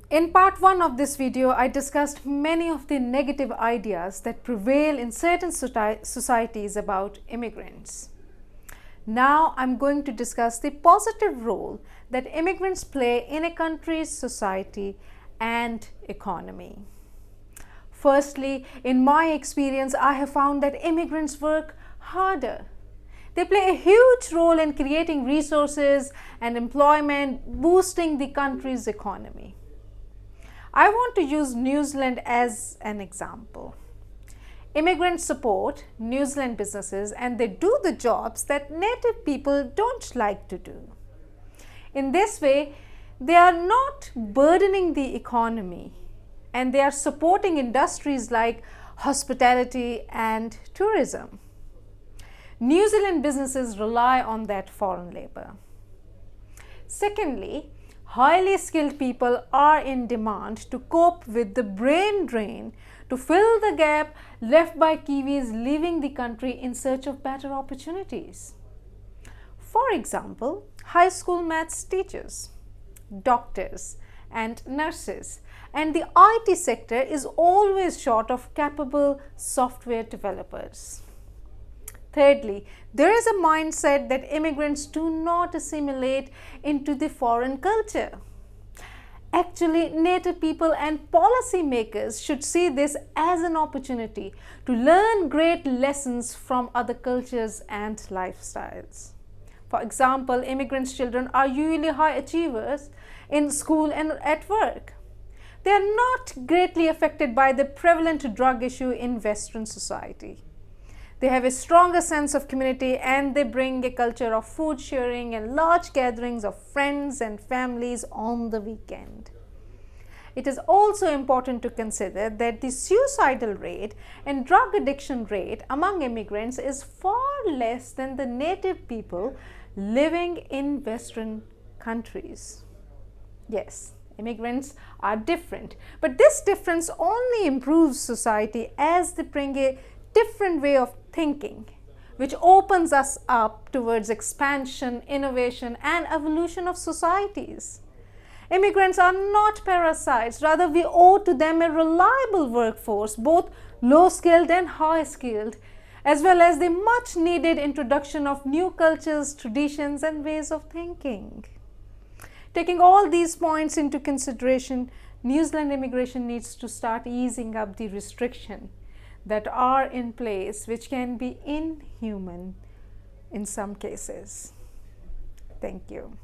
In part 1 of this video, I discussed many of the negative ideas that prevail in certain societies about immigrants. Now I'm going to discuss the positive role that immigrants play in a country's society and economy. Firstly, in my experience, I have found that immigrants work harder. They play a huge role in creating resources and employment, boosting the country's economy. I want to use New Zealand as an example. Immigrants support New Zealand businesses and they do the jobs that native people don't like to do. In this way, they are not burdening the economy and they are supporting industries like hospitality and tourism. New Zealand businesses rely on that foreign labor. Secondly, highly skilled people are in demand to cope with the brain drain to fill the gap left by Kiwis leaving the country in search of better opportunities. For example, high school maths teachers, doctors and nurses, and the IT sector is always short of capable software developers. Thirdly, there is a mindset that immigrants do not assimilate into the foreign culture. Actually, native people and policymakers should see this as an opportunity to learn great lessons from other cultures and lifestyles. For example, immigrants' children are usually high achievers in school and at work. They are not greatly affected by the prevalent drug issue in Western society. They have a stronger sense of community and they bring a culture of food sharing and large gatherings of friends and families on the weekend. It is also important to consider that the suicidal rate and drug addiction rate among immigrants is far less than the native people living in Western countries. Yes, immigrants are different, but this difference only improves society as they bring a different way of thinking, which opens us up towards expansion, innovation, and evolution of societies. Immigrants are not parasites, rather we owe to them a reliable workforce, both low-skilled and high-skilled, as well as the much-needed introduction of new cultures, traditions, and ways of thinking. Taking all these points into consideration, New Zealand immigration needs to start easing up the restriction that are in place, which can be inhuman in some cases. Thank you.